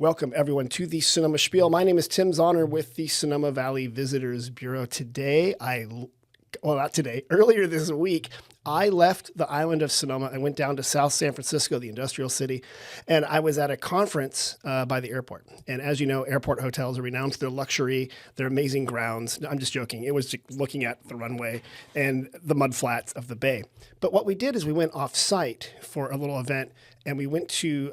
Welcome, everyone, to the Sonoma Spiel. My name is Tim Zahner with the Sonoma Valley Visitors Bureau. Earlier this week, I left the island of Sonoma. I went down to South San Francisco, the industrial city, and I was at a conference by the airport. And as you know, airport hotels are renowned for their luxury, their amazing grounds. No, I'm just joking. It was just looking at the runway and the mud flats of the bay. But what we did is we went off-site for a little event, and we went to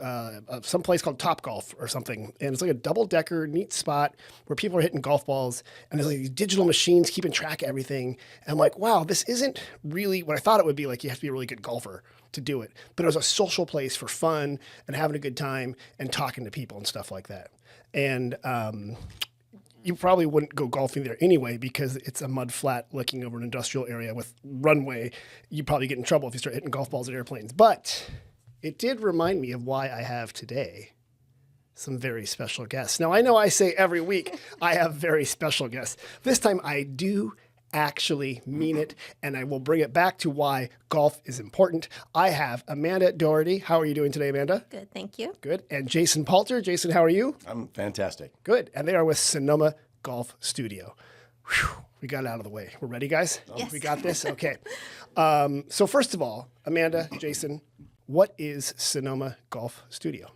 some place called Topgolf or something. And it's like a double-decker, neat spot where people are hitting golf balls. And there's like these digital machines keeping track of everything. And I'm like, wow, this isn't really what I thought it would be. Like, you have to be a really good golfer to do it. But it was a social place for fun and having a good time and talking to people and stuff like that. And you probably wouldn't go golfing there anyway because it's a mud flat looking over an industrial area with runway. You'd probably get in trouble if you start hitting golf balls at airplanes. But it did remind me of why I have today some very special guests. Now, I know I say every week I have very special guests. This time I do actually mean it, and I will bring it back to why golf is important. I have Amanda Doherty. How are you doing today, Amanda? Good, thank you. Good. And Jason Palter. Jason, how are you? I'm fantastic. Good. And they are with Sonoma Golf Studio. Whew. We got it out of the way. We're ready, guys? Yes. We got this? Okay. So first of all, Amanda, Jason, what is Sonoma Golf Studio?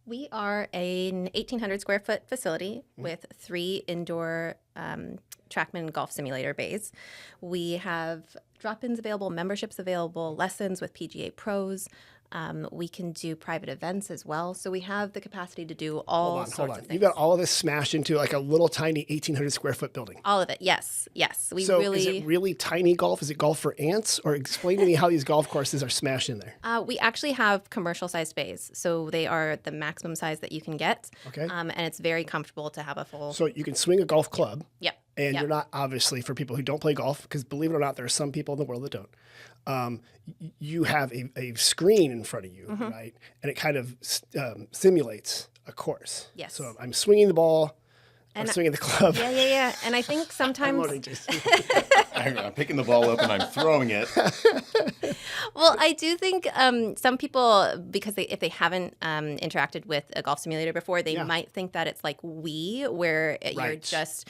We are an 1,800 square foot facility with 3 indoor TrackMan golf simulator bays. We have drop-ins available, memberships available, lessons with PGA pros. We can do private events as well. So we have the capacity to do all sorts of things. You've got all of this smashed into like a little tiny 1,800 square foot building. All of it, yes, yes. Is it really tiny golf? Is it golf for ants? Or explain to me how these golf courses are smashed in there. We actually have commercial-sized bays. So they are the maximum size that you can get. Okay. And it's very comfortable to have a full... So you can swing a golf club. Yep. And you're not, obviously, for people who don't play golf, because believe it or not, there are some people in the world that don't. You have a screen in front of you, right? And it kind of simulates a course. Yes. So I'm swinging the ball, I'm swinging the club. Yeah. And I think sometimes... I'm loading, Jason. I'm picking the ball up and I'm throwing it. Well, I do think some people, because if they haven't interacted with a golf simulator before, they might think that it's like Wii, where you're just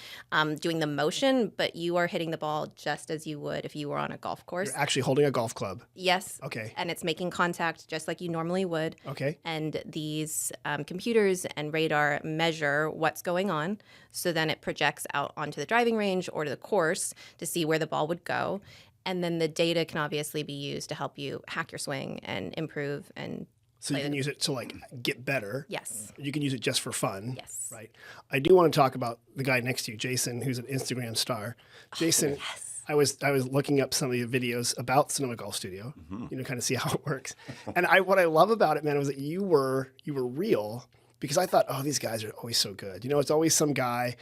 doing the motion, but you are hitting the ball just as you would if you were on a golf course. You're actually holding a golf club. Yes. Okay. And it's making contact just like you normally would. Okay. And these computers and radar measure what's going on. So then it projects out onto the driving range or to the course to see where the ball would go. And then the data can obviously be used to help you hack your swing and improve and so you can use it to like get better. Yes. You can use it just for fun. Yes. Right. I do want to talk about the guy next to you, Jason, who's an Instagram star. Jason, yes. I was looking up some of the videos about Sonoma Golf Studio, kind of see how it works. And what I love about it, man, was that you were real. Because I thought, oh, these guys are always so good. You know, it's always some guy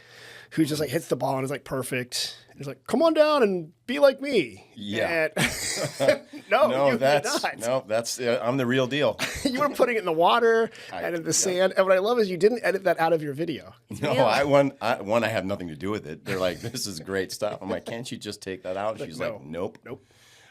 who just like hits the ball and is like perfect. And he's like, come on down and be like me. Yeah. And No, that's I'm the real deal. You were putting it in the water and in the sand. And what I love is you didn't edit that out of your video. No, I have nothing to do with it. They're like, this is great stuff. I'm like, can't you just take that out? She's like, nope.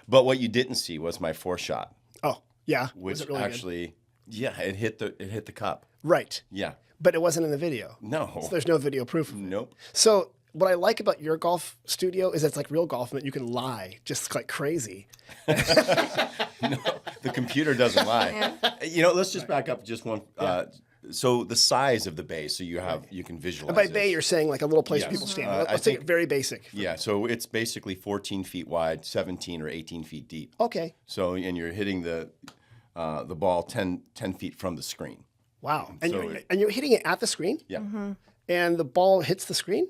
But what you didn't see was my 4-shot. Oh, yeah. Which was it really actually, it hit the cup. Right. Yeah. But it wasn't in the video. No. So there's no video proof of it. Nope. So what I like about your golf studio is it's like real golf and that you can lie just like crazy. No, the computer doesn't lie. You know, let's just back up just one. So the size of the bay, so you can visualize. And by bay, you're saying like a little place where people stand. Let's take it very basic. Yeah, so it's basically 14 feet wide, 17 or 18 feet deep. Okay. So and you're hitting the ball 10 feet from the screen. Wow. And you're hitting it at the screen? Yeah. And the ball hits the screen?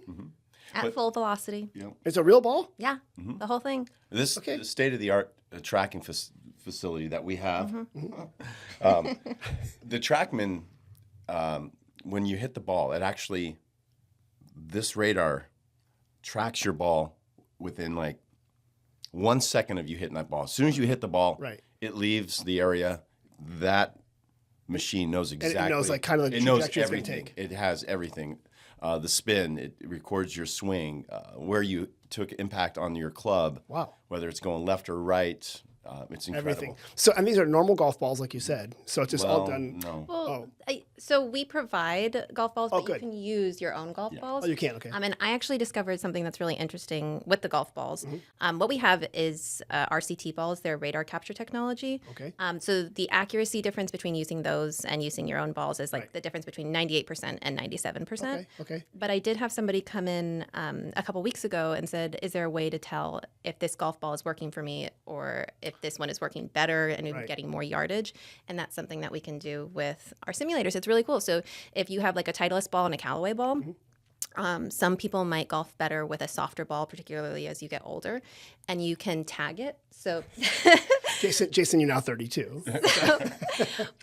At full velocity. Yeah. It's a real ball? Yeah, the whole thing. This state-of-the-art tracking facility that we have, the TrackMan, when you hit the ball, this radar tracks your ball within like 1 second of you hitting that ball. As soon as you hit the ball, it leaves the area. That machine knows exactly. And it knows like kind of the trajectory it's going to take. It has everything. The spin, it records your swing, where you took impact on your club. Wow. Whether it's going left or right. It's incredible. Everything. So, and these are normal golf balls, like you said. So it's just all done. No. Well, So we provide golf balls, but good. you can use your own golf balls. Oh, you can. Okay. And I actually discovered something that's really interesting with the golf balls. What we have is RCT balls. They're radar capture technology. Okay. So the accuracy difference between using those and using your own balls is like Right. the difference between 98% and 97%. Okay. But I did have somebody come in a couple weeks ago and said, is there a way to tell if this golf ball is working for me or if this one is working better and Right. getting more yardage? And that's something that we can do with our simulators. It's really cool. So if you have like a Titleist ball and a Callaway ball, some people might golf better with a softer ball, particularly as you get older, and you can tag it. So Jason, you're now 32.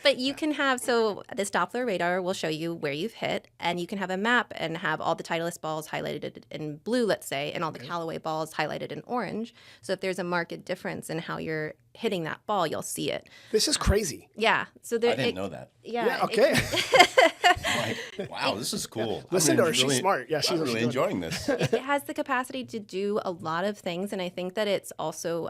but you can have, so this Doppler radar will show you where you've hit, and you can have a map and have all the Titleist balls highlighted in blue, let's say, and all the Callaway balls highlighted in orange. So if there's a marked difference in how you're hitting that ball, you'll see it. This is crazy. Yeah. So there, I didn't know that. Yeah. Okay. Like, wow, this is cool. Listen to her. She's really- smart. Yeah, she's I'm what really she's doing. enjoying this. It has the capacity to do a lot of things, and I think that it's also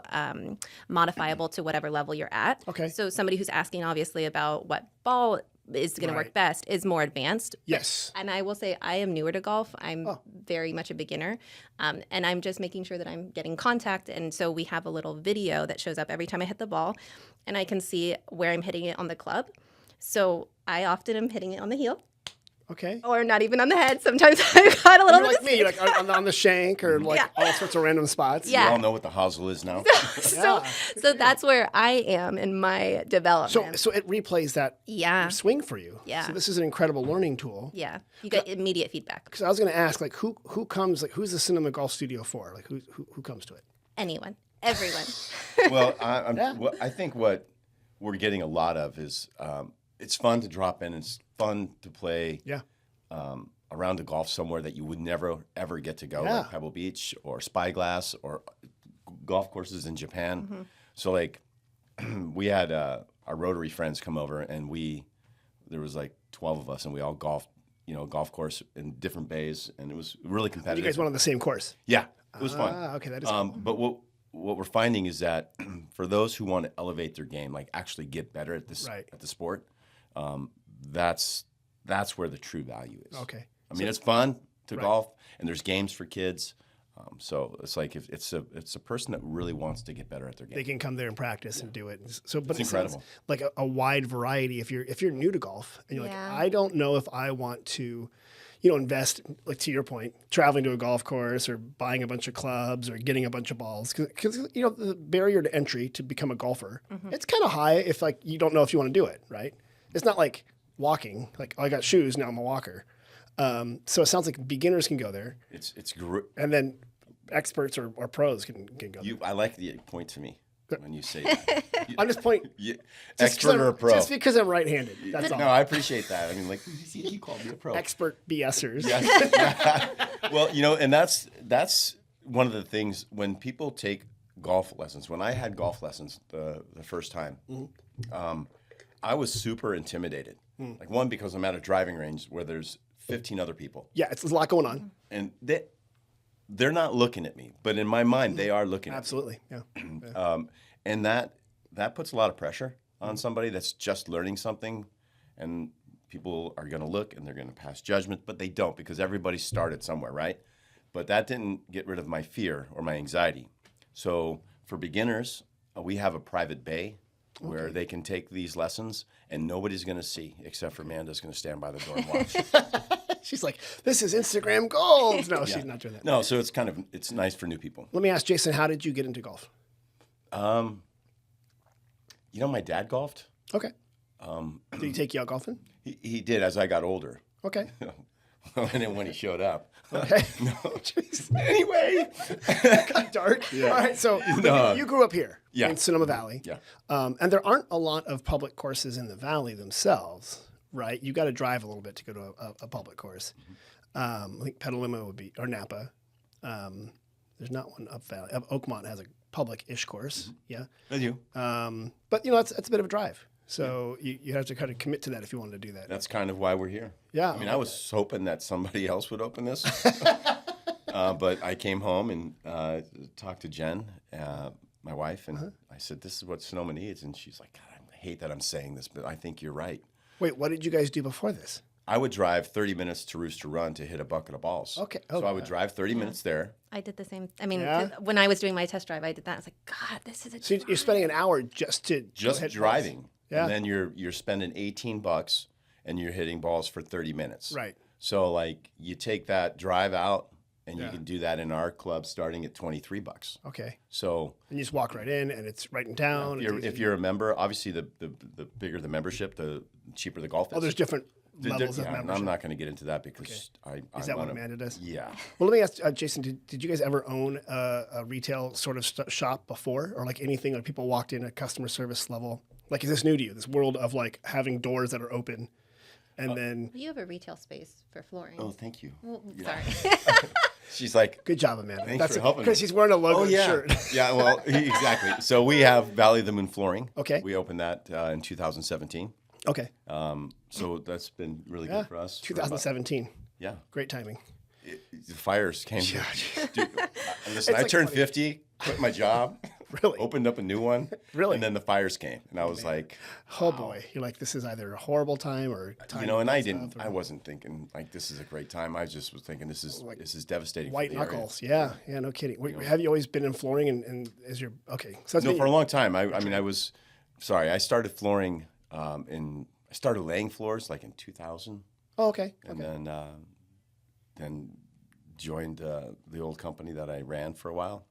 modifiable to whatever level you're at. Okay. So somebody who's asking, obviously, about what ball is going to Right. work best is more advanced. Yes. And I will say I am newer to golf. I'm very much a beginner. And I'm just making sure that I'm getting contact. And so we have a little video that shows up every time I hit the ball, and I can see where I'm hitting it on the club. So I often am hitting it on the heel. Okay. Or not even on the head. Sometimes I've got a little You're bit like me, you're like on the shank or like Yeah. all sorts of random spots. Yeah. We all know what the hosel is now. So that's where I am in my development. So it replays that yeah. swing for you. Yeah. So this is an incredible learning tool. Yeah. You get immediate feedback. Because I was going to ask, like, who comes, like, who's the Sonoma Golf Studio for? Like, who comes to it? Anyone. Everyone. Well, I think what we're getting a lot of is it's fun to drop in. It's fun to play Yeah. around the golf somewhere that you would never, ever get to go, Yeah. like Pebble Beach or Spyglass or golf courses in Japan. So, like, we had our Rotary friends come over, and there was like 12 of us, and we all golfed, golf course in different bays, and it was really You competitive. guys went on the same course. Yeah, it was fun. Okay, that is cool. But what we're finding is that for those who want to elevate their game, like actually get better at this Right. at the sport, that's where the true value is. Okay. I mean, it's fun to golf, and there's games for kids. So it's like if it's a person that really wants to get better at their game. They can come there and practice and do it. So, but It's it sounds incredible. like a wide variety. If you're new to golf and you're Yeah. like, I don't know if I want to, invest, like to your point, traveling to a golf course or buying a bunch of clubs or getting a bunch of balls, because the barrier to entry to become a golfer, it's kind of high if like you don't know if you want to do it, right? It's not like walking, like, oh, I got shoes, now I'm a walker. So it sounds like beginners can go there, It's great. and then experts or pros can go there. I like the point to me when you say that. I'm just pointing. Yeah, Just 'cause expert or I'm- pro? Just because I'm right-handed. That's all. No, I appreciate that. I mean, like he called me a pro. Expert BSers. Well, and that's one of the things when people take golf lessons. When I had golf lessons the first time, I was super intimidated. Like, one, because I'm at a driving range where there's 15 other people, Yeah, there's a lot going on. and they're not looking at me, but in my mind they are looking at me. Absolutely. Yeah. And that puts a lot of pressure on somebody that's just learning something, and people are going to look and they're going to pass judgment, but they don't, because everybody started somewhere, right? But that didn't get rid of my fear or my anxiety. So for beginners, we have a private bay where they can take these lessons, and nobody's going to see except for Amanda's going to stand by the door and watch. She's like, this is Instagram gold. No, she's not doing that. No, so it's nice for new people. Let me ask Jason, how did you get into golf? My dad golfed. Okay. Did he take you out golfing? He did as I got older. Okay. And then when he showed up. Okay. No. Anyway. Got dark. All right. So you grew up here in Sonoma Valley. Yeah. And there aren't a lot of public courses in the valley themselves, right? You got to drive a little bit to go to a public course. I think Petaluma would be, or Napa. There's not one up valley. Oakmont has a public-ish course. Yeah. I do. But it's a bit of a drive. So you have to kind of commit to that if you wanted to do that. That's kind of why we're here. Yeah. I mean, I was hoping that somebody else would open this. But I came home and talked to Jen, my wife, and I said, this is what Sonoma needs. And she's like, God, I hate that I'm saying this, but I think you're right. Wait, what did you guys do before this? I would drive 30 minutes to Rooster Run to hit a bucket of balls. Okay. So I would drive 30 minutes there. I did the same. I mean, Yeah? when I was doing my test drive, I did that. I was like, God, this is a So you're spending an hour just to Just hit driving. balls. Yeah. And then you're spending $18 and you're hitting balls for 30 minutes. Right. So like you take that drive out and you can do that in our club starting at $23. Okay. So And you just walk right in, and it's right in town. if you're a member, obviously the bigger the membership, the cheaper the golf is. Oh, there's different The- levels of yeah, membership. I'm not going to get into that because I Is that what wanna- Amanda does? Yeah. Well, let me ask Jason. Did you guys ever own a retail sort of shop before, or like anything? Like people walked in at customer service level. Like, is this new to you? This world of like having doors that are open, and then You have a retail space for flooring. Oh, thank you. Well, sorry. She's like, good job, Amanda. Thanks for helping me. because he's wearing a logo oh yeah, shirt. yeah. Well, exactly. So we have Valley of the Moon Flooring. Okay. We opened that in 2017. Okay. So that's been really Yeah. good for us. 2017. Yeah. Great timing. The fires came. Dude, listen, It's I like turned funny. 50, quit my job, Really? opened up a new one, Really? and then the fires came, and I was like, Oh boy, you're like, this is either a horrible time or a time. you know, and to I get didn't, stuff, I or wasn't thinking like this is a great time. I just was thinking this is devastating. white for the area. knuckles. Yeah, no kidding. Have you always been in flooring and is your okay? So that's No, been- for a long time. I mean, I started flooring I started laying floors like in 2000, oh, okay. and then joined the old company that I ran for a while,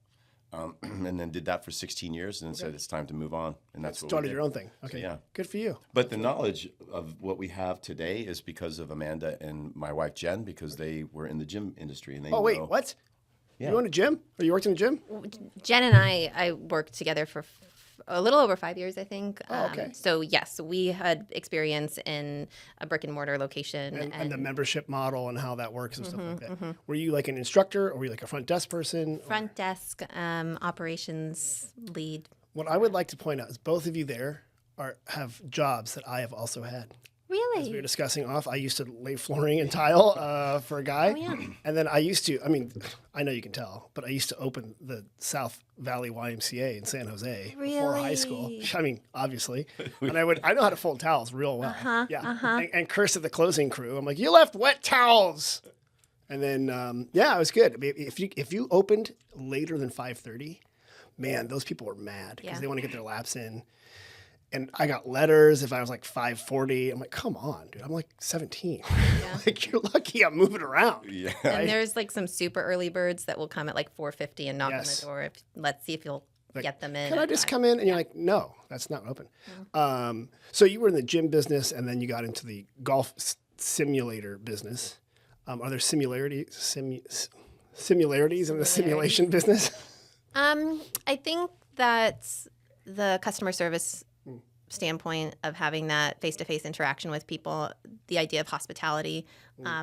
and then did that for 16 years, and then said it's time to move on, and that's what we Started did. your own thing. Okay. yeah. Good for you. But the knowledge of what we have today is because of Amanda and my wife Jen, because they were in the gym industry, and they Oh wait, know- what? Yeah. You own a gym? Or you worked in a gym? Jen and I worked together for a little over 5 years, I think. Oh, okay. So yes, we had experience in a brick and mortar location. And the membership model and how that works and stuff like that. Mm-hmm. Were you like an instructor, or were you like a front desk person? front desk operations lead. What I would like to point out is both of you there have jobs that I have also had. As we were Really? discussing off, I used to lay flooring and tile for a guy. Oh, yeah. And then I used to, I mean, I know you can tell, but I used to open the South Valley YMCA in San Jose before high school. Really? I mean, obviously. And I know how to fold towels real well. Yeah. And curse at the closing crew. I'm like, you left wet towels. And then, it was good. I mean, if you opened later than 5:30, man, those people were mad because Yeah. they want to get their laps in. And I got letters if I was like 5:40. I'm like, come on, dude. I'm like 17. Like, you're lucky I'm moving around. Yeah. And there's like some super early birds that will come at like 4:50 and knock on Yes. the door. Let's see if you'll get them in. Can I just come in? And you're like, no, that's not open. So you were in the gym business, and then you got into the golf simulator business. Are there similarities in the simulation business? I think that the customer service standpoint of having that face-to-face interaction with people, the idea of hospitality,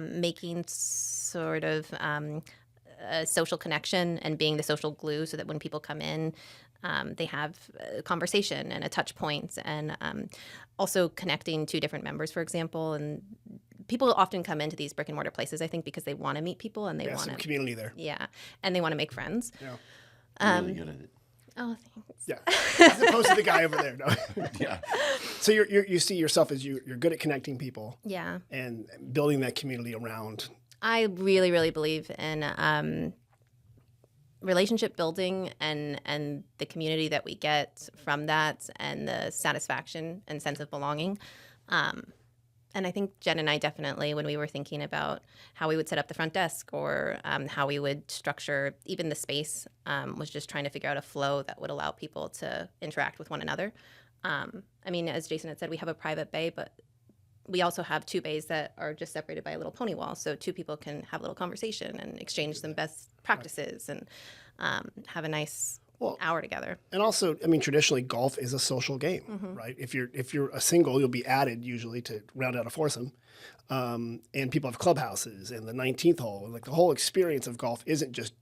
making sort of a social connection and being the social glue so that when people come in, they have a conversation and a touch point, and also connecting to different members, for example. And people often come into these brick and mortar places, I think, because they want to meet people and they Yeah, want some to, community there. and they want to make friends. Yeah. Really good at it. Oh, thanks. Yeah. As opposed to the guy over there. No. Yeah. So you see yourself as you're good at connecting people Yeah. and building that community around. I really, really believe in relationship building and the community that we get from that, and the satisfaction and sense of belonging. And I think Jen and I definitely, when we were thinking about how we would set up the front desk or how we would structure even the space, was just trying to figure out a flow that would allow people to interact with one another. I mean, as Jason had said, we have a private bay, but we also have 2 bays that are just separated by a little pony wall, so 2 people can have a little conversation and exchange some best practices and have a nice hour together. And also, I mean, traditionally, golf is a social game, right? If you're a single, you'll be added usually to round out a foursome. And people have clubhouses and the 19th hole. And like the whole experience of golf isn't just,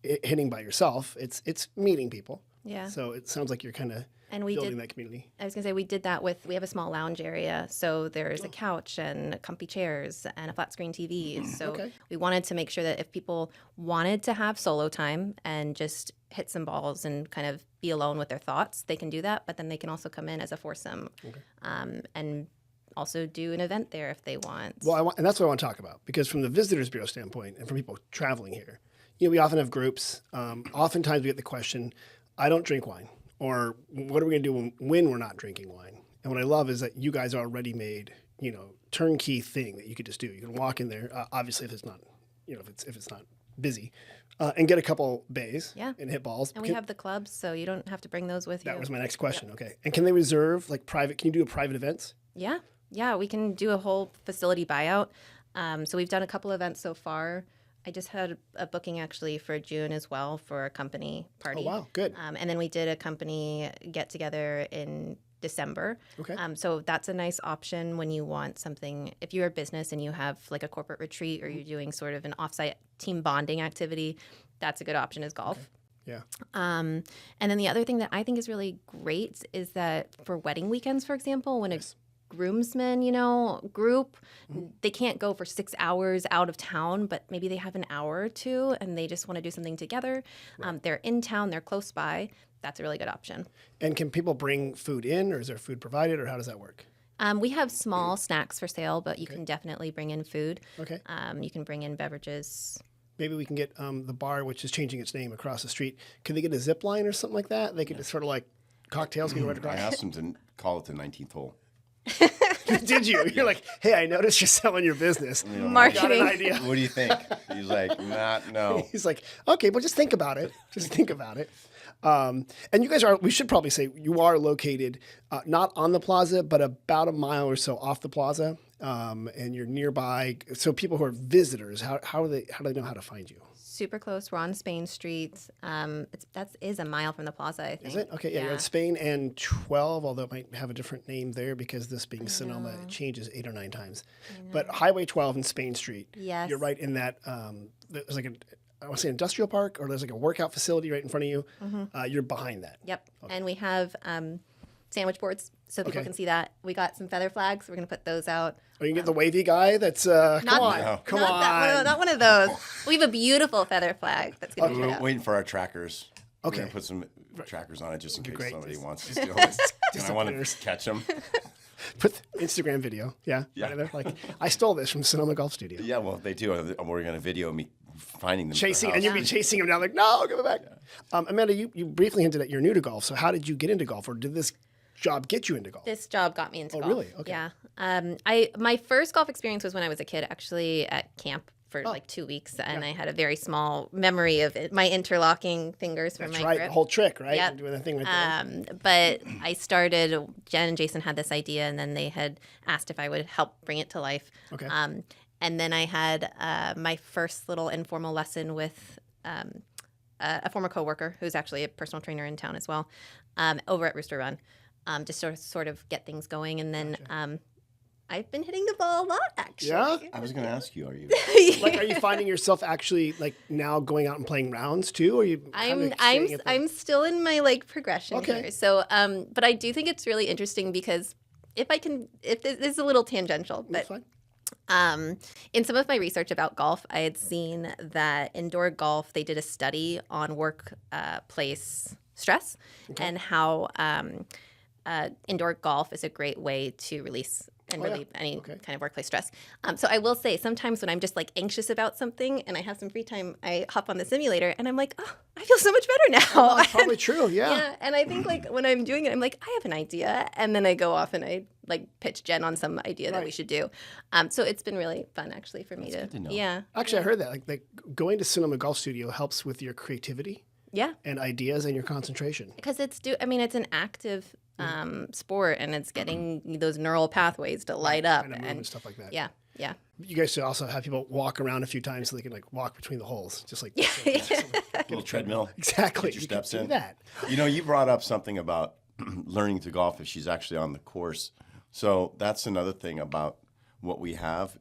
hitting by yourself. It's meeting people. Yeah. So it sounds like you're kind of And we building did. that community. I was gonna say we did that we have a small lounge area, so there's a couch and comfy chairs and a flat screen TV. So Okay. we wanted to make sure that if people wanted to have solo time and just hit some balls and kind of be alone with their thoughts, they can do that. But then they can also come in as a foursome, and also do an event there if they want. Well, and that's what I want to talk about, because from the Visitors Bureau standpoint and from people traveling here, we often have groups. Oftentimes we get the question, I don't drink wine, or what are we going to do when we're not drinking wine? And what I love is that you guys are already made, turnkey thing that you could just do. You can walk in there, obviously if it's not, if it's not busy, and get a couple bays and hit balls. And we have the clubs, so you don't have to bring those with you. That was my next question. Okay. And can they reserve can you do a private events? Yeah. Yeah, we can do a whole facility buyout. So we've done a couple events so far. I just had a booking actually for June as well for a company party. Oh, wow. Good. And then we did a company get together in December. Okay. So that's a nice option when you want something. If you're a business and you have like a corporate retreat or you're doing sort of an offsite team bonding activity, that's a good option is golf. Okay. Yeah. And then the other thing that I think is really great is that for wedding weekends, for example, when a groomsmen, group, they can't go for 6 hours out of town, but maybe they have an hour or two and they just want to do something together. Right. They're in town, they're close by. That's a really good option. And can people bring food in, or is there food provided, or how does that work? We have small snacks for sale, but you can definitely bring in food. Okay. You can bring in beverages. Maybe we can get the bar, which is changing its name, across the street. Could they get a zip line or something like that? They could just sort of like cocktails get right across. I asked them to call it the 19th hole. Did you? You're like, hey, I noticed you're selling your business. Marketing. Got an idea. What do you think? He's like, no. He's like, okay, well, just think about it. Just think about it. And you guys we should probably say you are located not on the plaza, but about a mile or so off the plaza. And you're nearby. So people who are visitors, how do they know how to find you? Super close. We're on Spain Street. That is a mile from the plaza, I think. Is it? Okay, yeah. You're at Spain and 12, although it might have a different name there because this being Sonoma, it changes 8 or 9 times. But Highway 12 and Spain Street. Yes. You're right in that, there's like I want to say industrial park, or there's like a workout facility right in front of you. You're behind that. Yep. Okay. And we have sandwich boards so people can see that. We got some feather flags. We're going to put those out. Or you can get the wavy guy that's, come on. Not one of those. We have a beautiful feather flag that's going to be put We're out. waiting for our trackers. Okay. We're going to put some trackers on it just in case great. somebody wants to steal it. And I want to catch them. Put the Instagram video. Yeah. Right there. Like, I stole this from Sonoma Golf Studio. Yeah, well, they do. We're going to video me finding them. Chasing, and you'll be chasing them down like, no, give it back. Yeah. Amanda, you briefly hinted that you're new to golf. So how did you get into golf, or did this job get you into golf? This job got me into golf. Oh, really? Okay. Yeah. My first golf experience was when I was a kid, actually at camp for like 2 weeks, and I had a very small memory of my interlocking fingers from my grip. The whole trick, right? Yep. Doing the thing right there. But I started, Jen and Jason had this idea, and then they had asked if I would help bring it to life. Okay. And then I had my first little informal lesson with a former coworker who's actually a personal trainer in town as well, over at Rooster Run, just sort of get things going. And then I've been hitting the ball a lot, actually. Yeah? I was going to ask you, are you? Are you finding yourself actually like now going out and playing rounds too? Or are you? I'm still in my progression here. So, but I do think it's really interesting because if this is a little tangential, but. Fine. In some of my research about golf, I had seen that indoor golf, they did a study on workplace stress and how indoor golf is a great way to release and relieve any kind of workplace stress. So I will say sometimes when I'm just anxious about something and I have some free time, I hop on the simulator and I'm like, oh, I feel so much better now. Oh, that's probably true. Yeah. Yeah. And I think when I'm doing it, I'm like, I have an idea. And then I go off and I pitch Jen on some idea that we should do. So it's been really fun actually for me to know. Yeah. Actually, I heard that like going to Sonoma Golf Studio helps with your creativity. Yeah. And ideas and your concentration. Because it's an active sport, and it's getting those neural pathways to light up and stuff like that. Yeah. Yeah. You guys should also have people walk around a few times so they can walk between the holes, just like A little treadmill. Exactly. Get your steps in. Do that. You brought up something about learning to golf if she's actually on the course. So that's another thing about what we have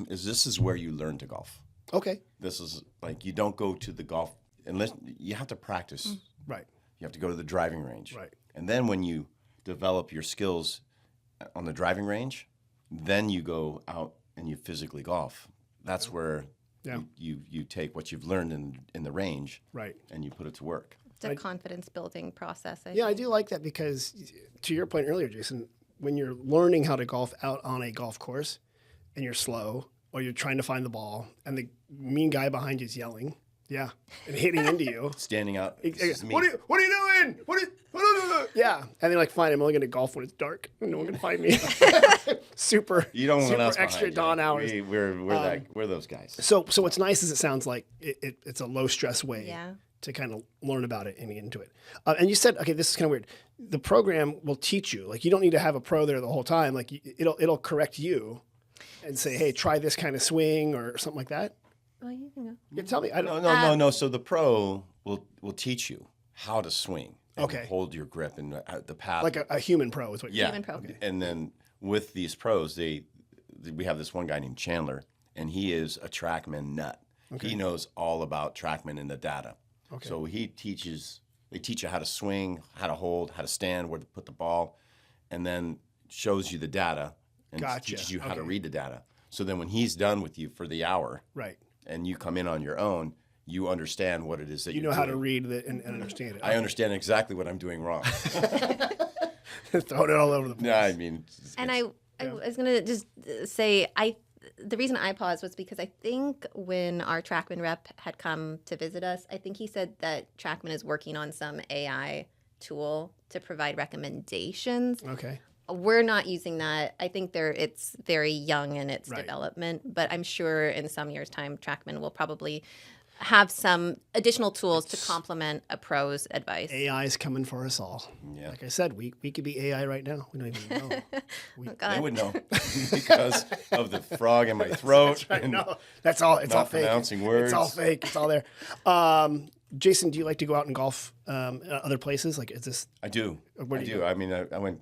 is this is where you learn to golf. Okay. This is you don't go to the golf unless you have to practice. Right. You have to go to the driving range. Right. And then when you develop your skills on the driving range, then you go out and you physically golf. That's where you take what you've learned in the range and you put it to work. It's a confidence building process. I think. I do like that because to your point earlier, Jason, when you're learning how to golf out on a golf course and you're slow or you're trying to find the ball and the mean guy behind you is yelling, yeah, and hitting into you. Standing out. What are you doing? Yeah, and they're like, fine, I'm only going to golf when it's dark. No one can find me. super You don't want super us extra behind dawn you. hours. We're those guys. So what's nice is it sounds like it's a low stress way Yeah. to kind of learn about it and get into it. And you said, okay, this is kind of weird. The program will teach you. Like you don't need to have a pro there the whole time. Like it'll correct you and say, hey, try this kind of swing or something like that. Well, you can go. Yeah, tell me. I don't. No. So the pro will teach you how to swing. And Okay. hold your grip and the path. Like a human pro is what. yeah. Human pro. Okay. And then with these pros, we have this one guy named Chandler, and he is a TrackMan nut. Okay. He knows all about TrackMan and the data. Okay. So they teach you how to swing, how to hold, how to stand, where to put the ball, and then shows you the data and Gotcha. teaches you how to Okay. read the data. So then when he's done with you for the hour Right. and you come in on your own, you understand what it is that You you're know how to doing. read it and understand it. I understand exactly what I'm doing wrong. Throwing it all over the place. No, I mean, And I was going to just say, the reason I paused was because I think when our TrackMan rep had come to visit us, I think he said that TrackMan is working on some AI tool to provide recommendations. Okay. We're not using that. I think it's very young in its Right. development, but I'm sure in some years' time, TrackMan will probably have some additional tools to complement a pro's advice. AI is coming for us all. Yeah. Like I said, we could be AI right now. We don't even know. Oh, God. they would know because of the frog in my throat. I and know. That's all. It's not all fake. pronouncing words. It's all fake. It's all there. Jason, do you like to go out and golf other places? Like, is this? I do. Where do you I mean, I went.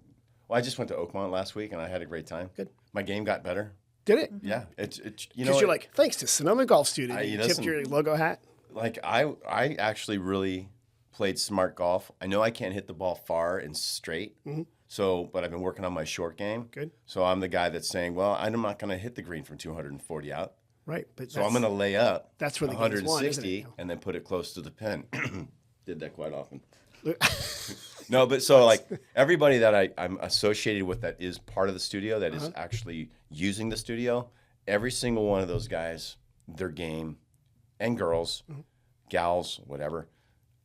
Well, I just went to Oakmont last week, and I had a great time. Good. My game got better. Did it? Yeah, it's you know. Because you're like, thanks to Sonoma Golf Studio, you tipped listen. your logo hat. Like I actually really played smart golf. I know I can't hit the ball far and straight. So, but I've been working on my short game. Good. So I'm the guy that's saying, well, I'm not going to hit the green from 240 out. Right. But So I'm going to lay up that's where the game's won, 160 isn't it? and then put it close to the pin. Did that quite often. No, but so like everybody that I'm associated with that is part of the studio, that is actually using the studio, every single one of those guys, their game, and girls, gals, whatever,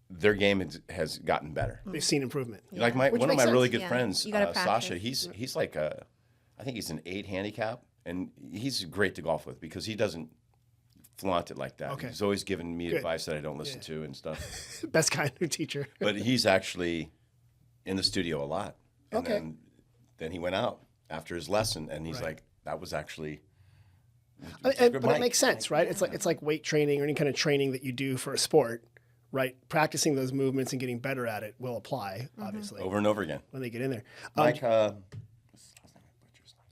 their game has gotten better. They've seen improvement. Like Which one of makes my really sense. good Yeah. friends, You gotta Sasha, practice. he's like I think he's an 8 handicap, and he's great to golf with because he doesn't flaunt it like that. Okay. He's always giving me Good. advice that I don't listen to and stuff. Best kind of teacher. But he's actually in the studio a lot. And Okay. then he went out after his lesson, and he's like, that was actually. But it makes sense, right? It's like weight training or any kind of training that you do for a sport, right? Practicing those movements and getting better at it will apply, obviously, Over and over again. when they get in there. Mike,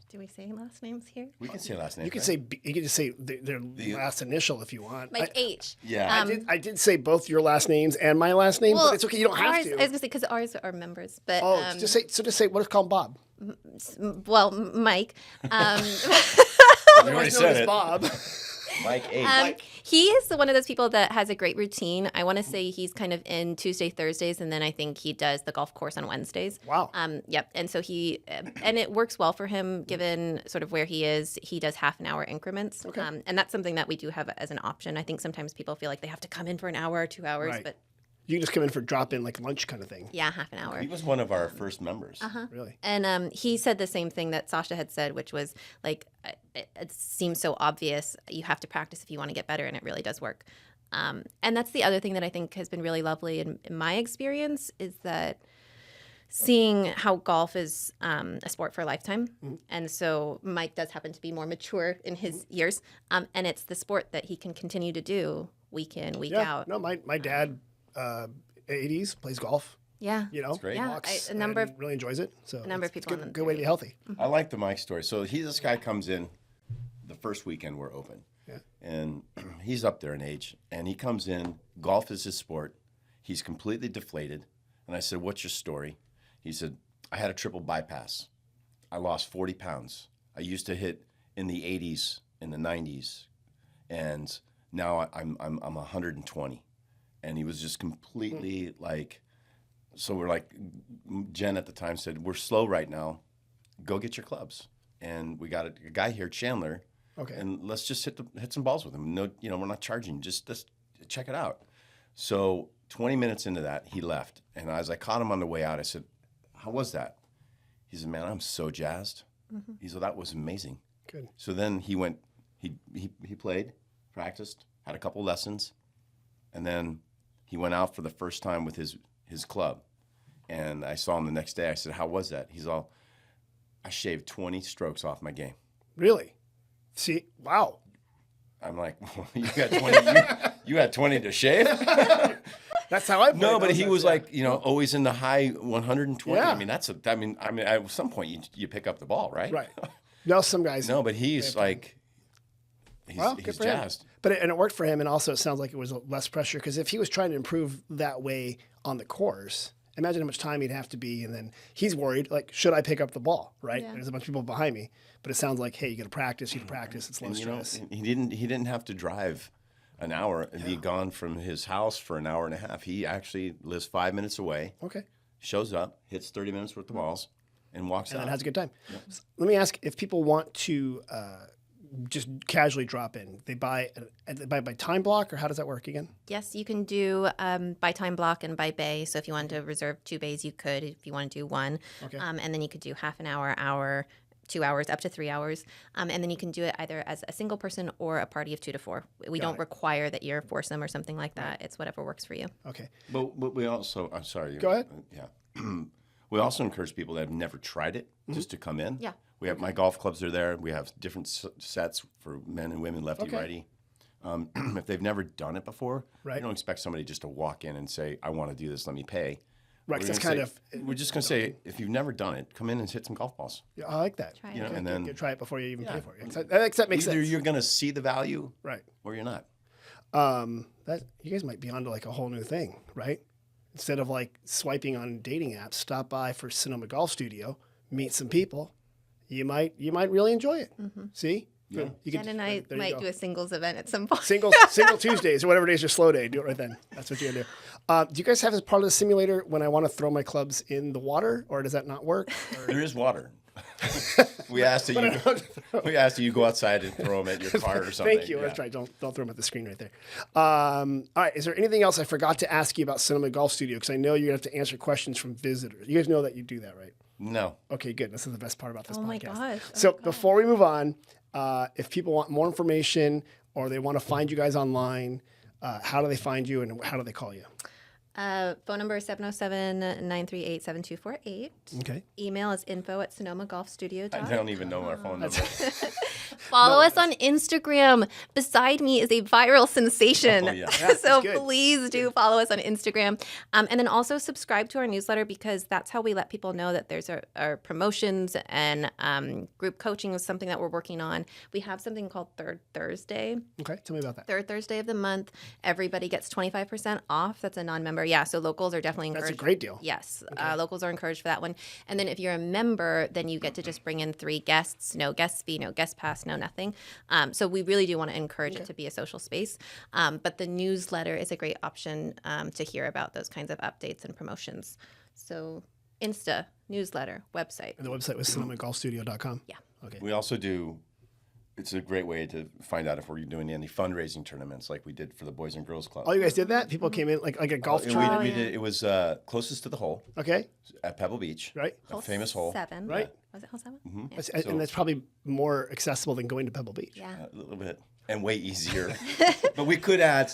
Do we say last names here? we can say last name. You can right? say you can just say their last initial if you want. Like H. Yeah. I did say both your last names and my last name, but it's okay. You don't have ours, to. I was gonna say because ours are members, but Just say what is called Bob. well, Mike. You already Known said as it. Bob. Mike H. He is one of those people that has a great routine. I want to say he's kind of in Tuesday, Thursdays, and then I think he does the golf course on Wednesdays. Wow. Yep. And so and it works well for him given sort of where he is. He does half an hour increments. Okay. And that's something that we do have as an option. I think sometimes people feel like they have to come in for an hour or 2 hours, Right. but You can just come in for drop in like lunch kind of thing. yeah, half an hour. He was one of our first members. Really. And he said the same thing that Sasha had said, which was like, it seems so obvious. You have to practice if you want to get better, and it really does work. And that's the other thing that I think has been really lovely in my experience is that seeing how golf is a sport for a lifetime. And so Mike does happen to be more mature in his years. And it's the sport that he can continue to do week in, week out. No, my dad, 80s, plays golf. Yeah. You know, great. Yeah, walks a number and of- really enjoys it. So a number of it's people good, in the good way to be healthy. I like the Mike story. So this guy comes in the first weekend we're open. Yeah. And he's up there in age. And he comes in, golf is his sport. He's completely deflated. And I said, what's your story? He said, I had a triple bypass. I lost 40 pounds. I used to hit in the 80s, in the 90s. And now I'm 120. And he was just completely like, so we're like, Jen at the time said, we're slow right now. go get your clubs. And we got a guy here, Chandler. Okay. And let's just hit some balls with him. No, we're not charging. Just check it out. So 20 minutes into that, he left. And as I caught him on the way out, I said, "How was that?" He said, "Man, I'm so jazzed." He said, "That was amazing." Good. So then he went, he played, practiced, had a couple lessons, and then he went out for the first time with his club. And I saw him the next day. I said, "How was that?" He's all, "I shaved 20 strokes off my game." Really? See, wow. I'm like, well, you got 20. You had 20 to shave. That's how I play. No, but he was like, always in the high 120. Yeah. I mean, I mean, at some point you pick up the ball, right? Right. No, some guys. No, but he's like, Well, good he's for him. jazzed. But it worked for him, and also it sounds like it was less pressure because if he was trying to improve that way on the course, imagine how much time he'd have to be, and then he's worried, like, should I pick up the ball? Right? Yeah. There's a bunch of people behind me, but it sounds like, hey, you got to practice. You can practice. It's low And, stress. he didn't have to drive an hour and be gone from his house for an hour and a half. He actually lives 5 minutes away. Okay. Shows up, hits 30 minutes worth of balls, and walks And out. then has a good time. So let me ask, if people want to just casually drop in, they buy by time block, or how does that work again? Yes, you can do by time block and by bay. So if you wanted to reserve 2 bays, you could. If you want to do one, Okay. and then you could do half an hour, 2 hours, up to 3 hours, and then you can do it either as a single person or a party of 2 to 4. We don't require that you're a foursome or something like that. It's whatever works for you. Okay. But we also, I'm sorry. Go ahead. Yeah. We also encourage people that have never tried it just to come in. Yeah. We have my golf clubs are there. We have different sets for men and women, lefty, Okay. righty. If they've never done it before, Right. you don't expect somebody just to walk in and say, "I want to do this. Let me pay." Right, 'cause We're that's gonna kind say- We're just going to say, if you've never done it, come in and hit some golf balls. Yeah, I like that. Try You know, it. and then You try it before you even pay Yeah. for it. That makes either sense. you're going to see the value, Right. or you're not. That you guys might be onto like a whole new thing, right? Instead of like swiping on dating apps, stop by for Sonoma Golf Studio, meet some people. You might really enjoy it. See? Yeah. You Jen and I there you might go. do a singles event at some point. Single Tuesdays or whatever day is your slow day. Do it right then. That's what you're gonna do. Do you guys have as part of the simulator when I want to throw my clubs in the water, or does that not work? Or- There is water. we asked that you go outside and throw them at your car or something. Thank you. Yeah. That's right. Don't throw them at the screen right there. All right. Is there anything else I forgot to ask you about Sonoma Golf Studio? Because I know you're gonna have to answer questions from visitors. You guys know that you do that, right? No. Okay, good. This is the best part about this Oh podcast. my gosh. Oh So my gosh. before we move on, if people want more information or they want to find you guys online, how do they find you and how do they call you? Phone number is 707-938-7248. Okay. Email is info@sonomagolfstudio.com. I don't even know our phone number. Follow us on Instagram. Beside Me is a viral sensation. Oh, yeah. So good. please do follow us on Instagram. And then also subscribe to our newsletter because that's how we let people know that there's our promotions and group coaching is something that we're working on. We have something called Third Thursday. Okay. Tell me about that. Third Thursday of the month. Everybody gets 25% off. That's a non-member. Yeah, so locals are definitely encouraged. That's a great deal. Yes, locals are encouraged for that one. And then if you're a member, then you get to just bring in 3 guests, no guest fee, no guest pass, no nothing. So we really do want to encourage it to be a social space. But the newsletter is a great option to hear about those kinds of updates and promotions. So Insta, newsletter, website. And the website was sonomagolfstudio.com. Yeah. Okay. We also do. It's a great way to find out if we're doing any fundraising tournaments like we did for the Boys and Girls Club. Oh, you guys did that? People came in like a golf And tournament? we did. It was closest to the hole Okay. at Pebble Beach, Right. a famous hole. 7. Right. Was it hole 7? Yeah. That's- and that's probably more accessible than going to Pebble Beach. Yeah. A little bit and way easier, but we could add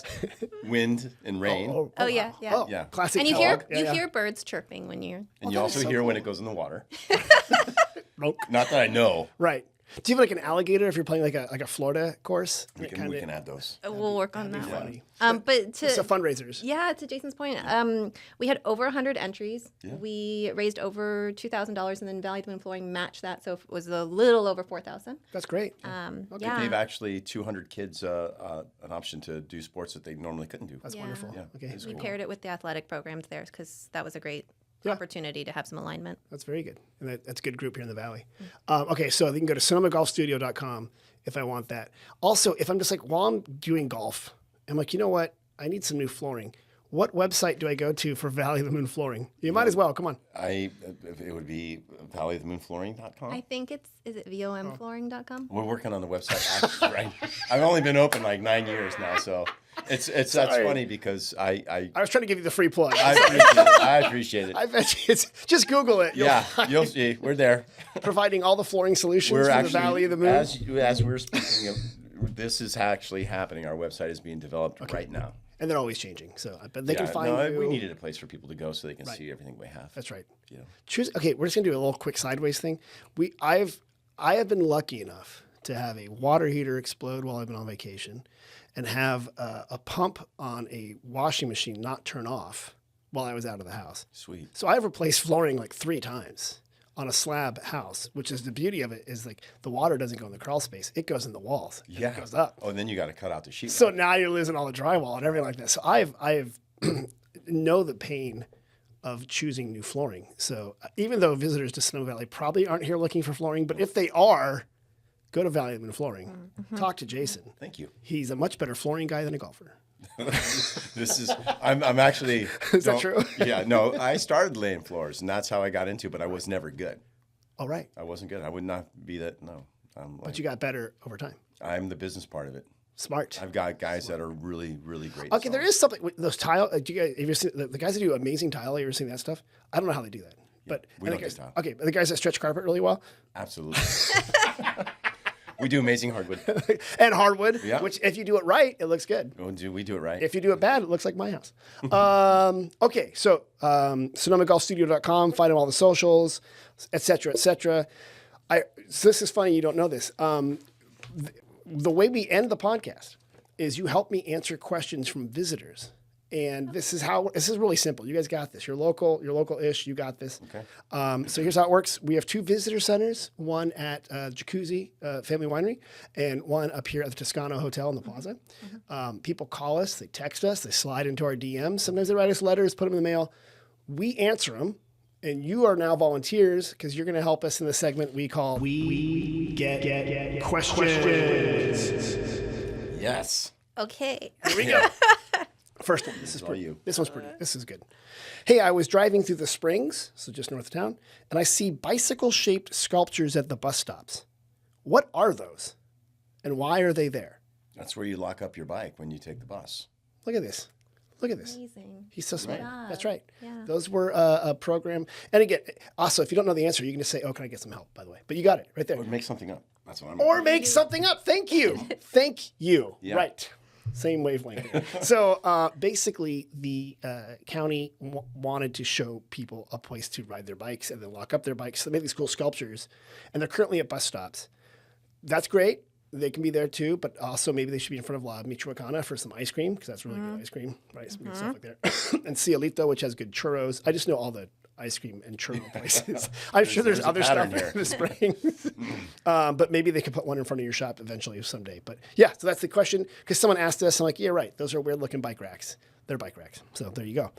wind and rain, Oh, yeah, yeah. Oh, Yeah. Classic. And you Kellogg. hear Yeah, hear birds chirping when you're. and you also hear when it goes in the water. Nope. Not that I know. Right. Do you have like an alligator if you're playing like a Florida course? We can add those. We'll work on that funny. one. But to It's a fundraisers. Yeah, to Jason's point, we had over 100 entries. Yeah. We raised over $2,000, and then Value and Flooring matched that, so it was a little over $4,000. That's great. They Yeah, gave actually 200 kids an option to do sports that they normally couldn't do. That's Yeah. wonderful. Yeah. Okay. It's we cool. paired it with the athletic programs there because that was a great Yeah. opportunity to have some alignment. That's very good. And that's a good group here in the Valley. Okay, so you can go to sonomagolfstudio.com if I want that. Also, if I'm just like, while I'm doing golf, I'm like, you know what? I need some new flooring. What website do I go to for Valley of the Moon flooring? You might as well. Come on. It would be valleyofthemoonflooring.com. I think is it vomflooring.com? We're working on the website. Actually, right? I've only been open like 9 years now, so it's that's funny because I was trying to give you the free plug. I appreciate it. I bet you it's just Google it. You'll see. We're there. Providing all the flooring solutions We're for actually the Valley of the Moon. as we're speaking of, this is actually happening. Our website is being developed right now. And they're always changing. So, but they can find you. We needed a place for people to go so they can see everything we have. That's right. Yeah. Okay, we're just gonna do a little quick sideways thing. I have been lucky enough to have a water heater explode while I've been on vacation, and have a pump on a washing machine not turn off while I was out of the house. Sweet. So I've replaced flooring like 3 times on a slab house, which is the beauty of it is like the water doesn't go in the crawl space; it goes in the walls. Yeah. It goes up. Oh, and then you got to cut out the sheet. So now you're losing all the drywall and everything like that. So I've know the pain of choosing new flooring. So even though visitors to Sonoma Valley probably aren't here looking for flooring, but if they are, go to Valley of the Moon Flooring. Talk to Jason. Thank you. He's a much better flooring guy than a golfer. I'm actually. Is that true? Yeah, no, I started laying floors, and that's how I got into it, but I was never good. All right. I wasn't good. I would not be that, no. But you got better over time. I'm the business part of it. Smart. I've got guys that are really, really great. Okay, there is something with those tile. Do you guys, have you ever seen the guys that do amazing tile? You ever seen that stuff? I don't know how they do that. But we don't do tile. Okay, but the guys that stretch carpet really well. Absolutely. We do amazing hardwood. And hardwood, Yeah. which if you do it right, it looks good. We do it right. If you do it bad, it looks like my house. Okay, so SonomaGolfStudio.com, find all the socials, et cetera, et cetera. So this is funny, you don't know this. The way we end the podcast is you help me answer questions from visitors. And this is really simple. You guys got this. You're local-ish. You got this. Okay. So here's how it works. We have 2 visitor centers, one at Jacuzzi Family Winery and one up here at the Toscano Hotel in the Plaza. People call us, they text us, they slide into our DMs. Sometimes they write us letters, put them in the mail. We answer them, and you are now volunteers because you're going to help us in the segment we call We Get Questions. Yes. Okay. Here we go. First one. This is pretty. you. This one's pretty. This is good. Hey, I was driving through the Springs, so just north of town, and I see bicycle-shaped sculptures at the bus stops. What are those, and why are they there? That's where you lock up your bike when you take the bus. Look at this. Look at this. Amazing. He's so smart. Right. That's right. Yeah. Those were a program. And again, also, if you don't know the answer, you can just say, "Oh, can I get some help?" By the way, but you got it right there. Or make something up. That's what I'm. Or make something up. Thank you. Thank you. Yeah. Right. Same wavelength. So basically, the county wanted to show people a place to ride their bikes and then lock up their bikes. So they made these cool sculptures, and they're currently at bus stops. That's great. They can be there too, but also maybe they should be in front of La Michoacana for some ice cream because that's really good ice cream, right? Some good stuff like that. And Cielito, which has good churros. I just know all the ice cream and churro places. I'm sure there's a other stuff pattern here. in the Springs. But maybe they could put one in front of your shop eventually someday. But yeah, so that's the question. Because someone asked us, I'm like, yeah, right. Those are weird looking bike racks. They're bike racks. So there you go.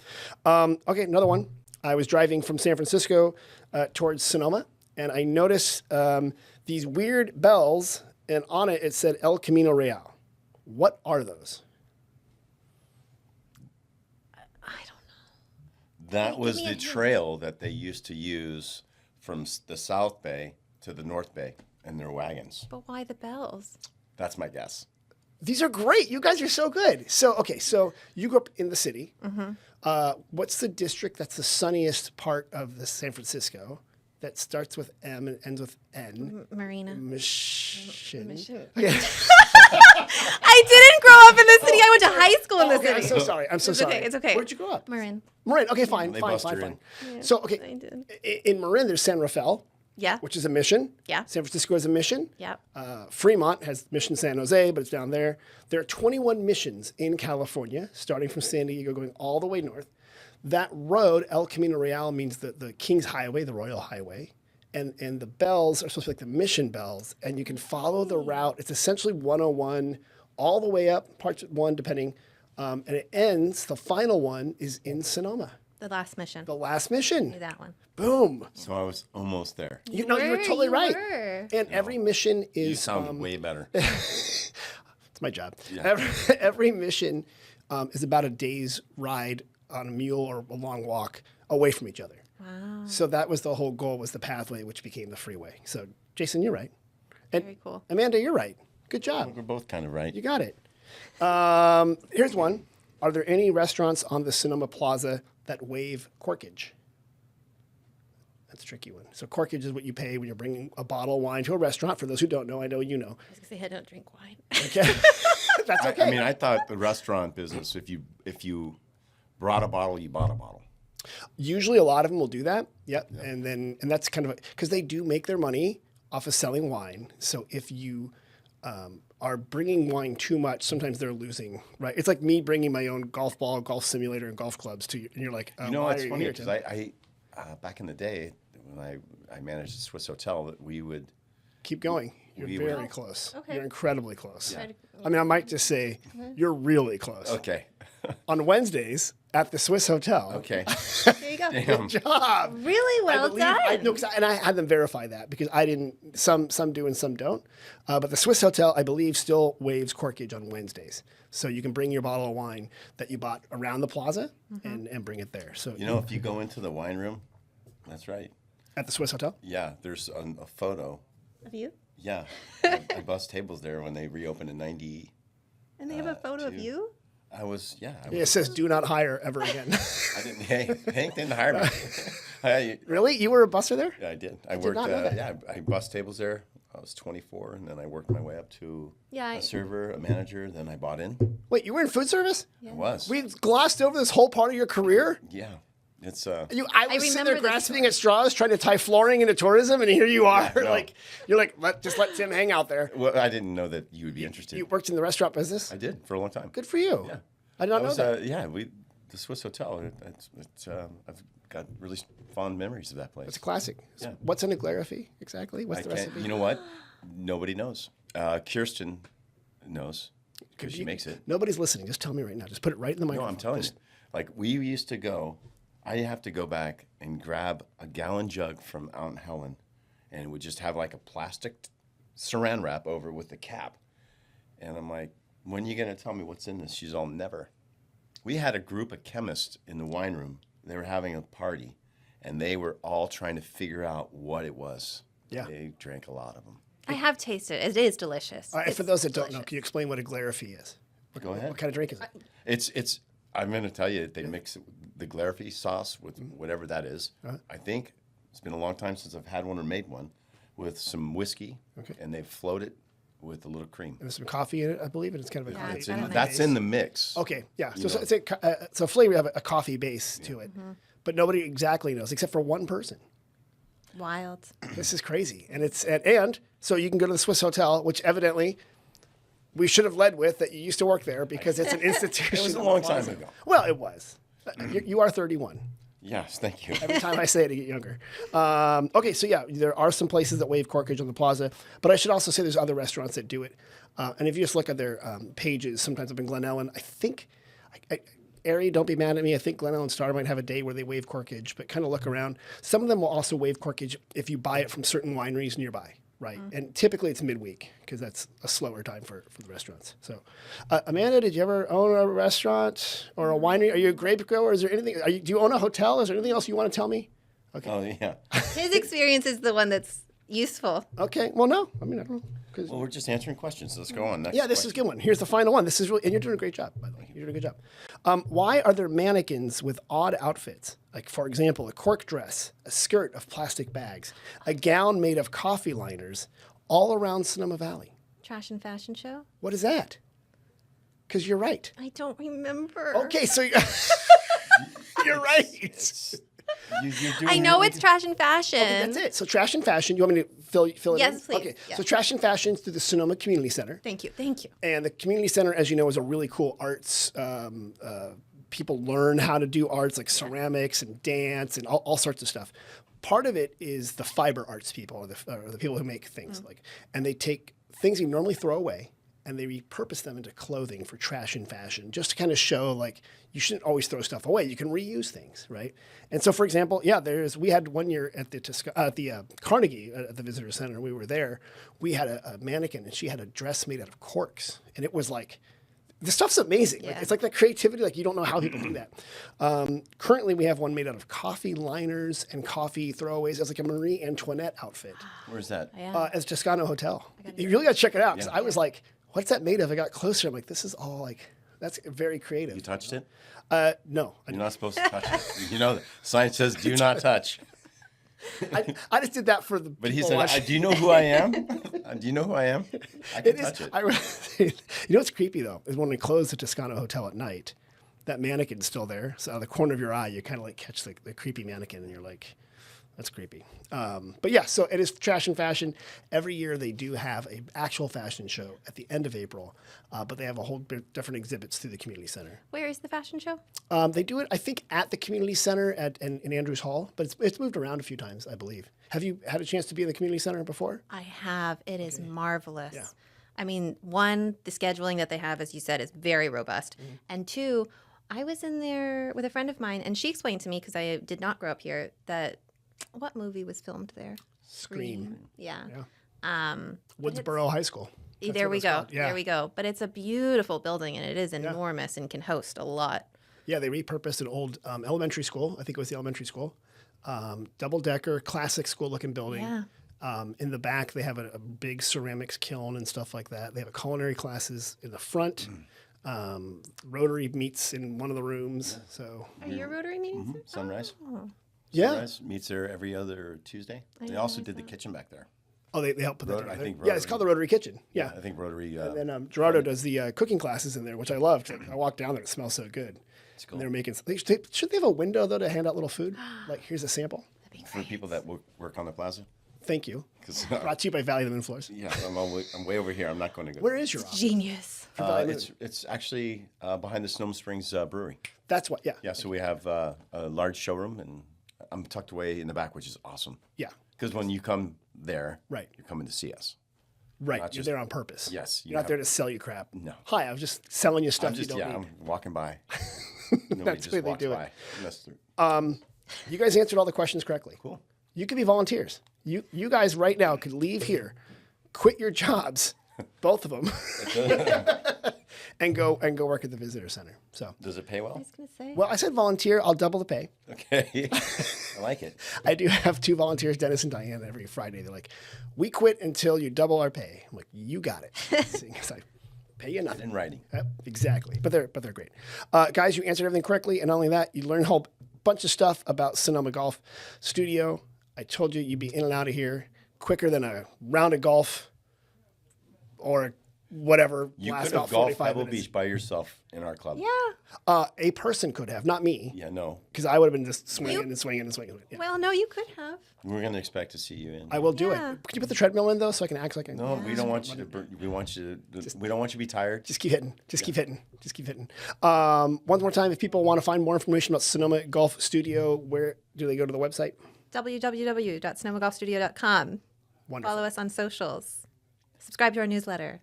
Okay, another one. I was driving from San Francisco towards Sonoma, and I noticed these weird bells, and on it said El Camino Real. What are those? That was the trail that they used to use from the South Bay to the North Bay in their wagons. But why the bells? That's my guess. These are great. You guys are so good. So, okay, so you grew up in the city. What's the district that's the sunniest part of the San Francisco that starts with M and ends with N? Marina. Mission. Okay. I didn't grow up in the city. I went to high school in the Okay, city. I'm so sorry. I'm so It's sorry. okay. It's okay. Where'd you grow up? Marin. Marin. Okay, fine, They fine, bust fine, her fine. Yeah, So, I okay, did. in Marin, there's San Rafael, Yeah. which is a mission. Yeah. San Francisco is a mission. Yeah. Fremont has Mission San Jose, but it's down there. There are 21 missions in California, starting from San Diego, going all the way north. That road, El Camino Real, means the King's Highway, the Royal Highway. And the bells are supposed to be like the mission bells. And you can follow the route. It's essentially 101 all the way up, part 1 depending. And it ends, the final one is in Sonoma. The last mission. The last mission. That one. Boom. So I was almost there. You were totally you right. were. And every mission is... You sounded way better. It's my job. Yeah. Every mission is about a day's ride on a mule or a long walk away from each other. Wow. So that was the whole goal, was the pathway, which became the freeway. So Jason, you're right. And Very cool. Amanda, you're right. Good job. We're both kind of right. You got it. Here's one. Are there any restaurants on the Sonoma Plaza that waive corkage? That's a tricky one. So corkage is what you pay when you're bringing a bottle of wine to a restaurant. For those who don't know, I know you know. I was gonna say I don't drink wine. Okay. That's okay. I mean, I thought the restaurant business, if you brought a bottle, you bought a bottle. Usually a lot of them will do that. Yep. Yeah. And that's kind of, because they do make their money off of selling wine. So if you are bringing wine too much, sometimes they're losing, right? It's like me bringing my own golf ball, golf simulator, and golf clubs to you. And you're like, You know, why it's are you funny here, because Tim? I back in the day when I managed a Swiss hotel, that we would Keep going. You're We very would- close. Okay. You're incredibly close. Yeah. I mean, I might just say you're really close. okay, On Wednesdays at the Swiss Hotel. okay, There you go. damn. Job. Really well done. And I had them verify that because I didn't. Some do and some don't. But the Swiss Hotel, I believe, still waives corkage on Wednesdays, so you can bring your bottle of wine that you bought around the plaza and bring it there. So You know, if you go into the wine room, that's right. at the Swiss Hotel. Yeah, there's a photo. Of you? Yeah, I bust tables there when they reopened in '90. And they have a photo of two. you? I was, yeah. It says "Do not hire ever again." I didn't. Hey, Hank didn't hire me. Really, you were a busser there? Yeah, I did. I worked. not know that. Yeah, I bust tables there. I was 24, and then I worked my way up to Yeah, a server, a manager. Then I bought in. Wait, you were in food service? I was. We glossed over this whole part of your career. Yeah, it's I was sitting remember there this grasping at straws, trying to tie flooring into tourism, and here you are, no. you're like, just let Tim hang out there. Well, I didn't know that you would be interested. You worked in the restaurant business. I did for a long time. Good for you. Yeah. I did not know that. Yeah, the Swiss Hotel. I've got really fond memories of that place. It's a classic. So Yeah. what's in a Glarify exactly? What's I the can't. recipe? You know what? Nobody knows. Kirsten knows because she You- makes it. Nobody's listening. Just tell me right now. Just put it right in the No, microphone. I'm telling you. Like we used to go. I have to go back and grab a gallon jug from out in Helen, and would just have like a plastic saran wrap over with the cap. And I'm like, when are you going to tell me what's in this? She's all, never. We had a group of chemists in the wine room. They were having a party, and they were all trying to figure out what it was. Yeah. They drank a lot of them. I have tasted it. It is delicious. All right, It's for those that don't know, delicious. can you explain what a Glarify is? Go ahead. What kind of drink is it? It's. I'm going to tell you, they mix the Glarify sauce with whatever that is. I think it's been a long time since I've had one or made one, with some whiskey, and they float it with a little cream. And there's some coffee in it, I believe, and it's kind of a Yeah, coffee. it's got a That's in the mix. Okay, yeah. So, You so know. it's so flavor have a coffee base to it, but nobody exactly knows except for one person. Wild. This is crazy, and and so you can go to the Swiss Hotel, which evidently we should have led with that you used to work there because it's an institution. It was a long time ago. Well, it was. You are 31. Yes, thank you. Every time I say it, I get younger. Okay, so yeah, there are some places that waive corkage on the plaza, but I should also say there's other restaurants that do it. And if you just look at their pages, sometimes up in Glen Ellen, I think, Ari, don't be mad at me. I think Glen Ellen Star might have a day where they waive corkage, but kind of look around. Some of them will also waive corkage if you buy it from certain wineries nearby, right? And typically it's midweek because that's a slower time for the restaurants. So, Amanda, did you ever own a restaurant or a winery? Are you a grape grower? Is there anything? Do you own a hotel? Is there anything else you want to tell me? Oh, yeah. His experience is the one that's useful. Okay. Well, no. I mean, I don't know. 'Cause- Well, we're just answering questions. Let's go on. Next yeah, this is a good one. Here's the final one. This is really, and you're doing a great job, by the way. You're doing a good job. Why are there mannequins with odd outfits? Like, for example, a cork dress, a skirt of plastic bags, a gown made of coffee liners, all around Sonoma Valley. Trash and fashion show? What is that? Because you're right. I don't remember. Okay, so you're right. You're doing I know really it's trash and fashion. That's it. So trash and fashion. You want me to fill it in? Yes, please. Okay. Yeah. So trash and fashion through the Sonoma Community Center. Thank you. Thank you. And the community center, as you know, is a really cool arts. People learn how to do arts like ceramics and dance and all sorts of stuff. Part of it is the fiber arts people, or the people who make things and they take things you normally throw away and they repurpose them into clothing for trash and fashion, just to kind of show like you shouldn't always throw stuff away. You can reuse things, right? And so, for example, we had one year at the Carnegie at the Visitor Center. We were there. We had a mannequin, and she had a dress made out of corks, and it was like. The stuff's amazing. Like, Yeah. it's like that creativity. Like you don't know how people do that. Currently, we have one made out of coffee liners and coffee throwaways. It's like a Marie Antoinette outfit. Where's that? As Toscano Hotel. You really got to check it out. 'Cause I was like, what's that made of? I got closer. I'm like, this is all like, that's very creative. You touched it? No. You're not supposed to touch it. You know, science says do not touch. I just did that for the But he people said, watching. "Do you know who I am? Do you know who I am? I can touch it." You know what's creepy, though, is when we close the Toscano Hotel at night, that mannequin's still there. So out of the corner of your eye, you kind of like catch the creepy mannequin, and you're like, that's creepy. But yeah, so it is trash and fashion. Every year they do have an actual fashion show at the end of April, but they have a whole different exhibits through the community center. Where is the fashion show? They do it, I think, at the community center in Andrews Hall, but it's moved around a few times, I believe. Have you had a chance to be in the community center before? I have. It is marvelous. Yeah. I mean, one, the scheduling that they have, as you said, is very robust. And two, I was in there with a friend of mine, and she explained to me, because I did not grow up here, that what movie was filmed there? Scream. Yeah. Woodsboro High School. That's There what we it's go. called. Yeah. There we go. But it's a beautiful building, and it is enormous and can host a lot. Yeah, they repurposed an old elementary school. I think it was the elementary school. Double-decker, classic school-looking building. Yeah. In the back, they have a big ceramics kiln and stuff like that. They have a culinary classes in the front. Rotary meets in one of the rooms. So Are your Rotary meetings? Sunrise. yeah. Sunrise meets there every other Tuesday. They also did the kitchen back there. Oh, they help put that Rotary- I together. think Yeah, it's Rotary- called the Rotary Kitchen. Yeah. I think Rotary. And then Gerardo does the cooking classes in there, which I loved. I walked down there; it smells so good. It's And cool they're making. Should they have a window though to hand out little food? Like, here's a sample. for people that work on the plaza. Thank you. 'Cause, Brought to you by Valley of the Moon Floors. yeah, I'm way over here. I'm not going to go. Where is your office? Genius. For Valley of the Moon? It's actually behind the Sonoma Springs Brewery. That's what. Yeah. Yeah, so we have a large showroom, and I'm tucked away in the back, which is awesome. Yeah. Because when you come there, Right. you're coming to see us. Right. Not You're just- there on purpose. Yes, you You're not have- there to sell you crap. No. Hi, I was just selling you stuff I'm just you don't need. I'm walking by. Nobody That's just the way they walks do it. by. That's the- You guys answered all the questions correctly. Cool. You could be volunteers. You guys right now could leave here, quit your jobs, both of them, and go work at the visitor center. So, Does it pay I well? was going to say. well, I said volunteer. I'll double the pay. Okay. I like it. I do have two volunteers, Dennis and Diane, every Friday. They're like, "We quit until you double our pay." I'm like, "You got it." Because I pay you nothing. In writing. Yep, exactly. But they're great. Guys, you answered everything correctly. And not only that, you learned a whole bunch of stuff about Sonoma Golf Studio. I told you you'd be in and out of here quicker than a round of golf or whatever. You lasts could have about golfed 45 Pebble minutes. Beach by yourself in our club. Yeah. A person could have, not me, Yeah, no. because I would have been just swinging and swinging and swinging. Yeah. Well, no, you could have. We're going to expect to see you in. I will do Yeah. it. Could you put the treadmill in though, so I can act like I? No, we don't want you to. We want you to. We don't want you to be tired. Just keep hitting. Just keep hitting. Just keep hitting. One more time, if people want to find more information about Sonoma Golf Studio, where do they go to the website? www.sonomagolfstudio.com. Wonderful. Follow us on socials. Subscribe to our newsletter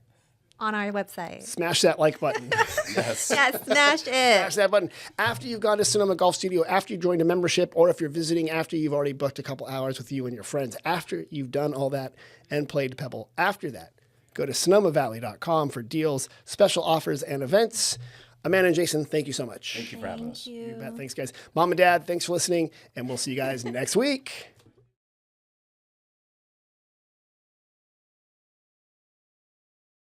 on our website. Smash that like button. Yes. Yes, smashed it. Smash that button. After you've gone to Sonoma Golf Studio, after you joined a membership, or if you're visiting after you've already booked a couple hours with you and your friends, after you've done all that and played Pebble, after that, go to sonomavalley.com for deals, special offers, and events. Amanda and Jason, thank you so much. Thank you for having us. You bet. Thanks, guys. Mom and Dad, thanks for listening, and we'll see you guys next week.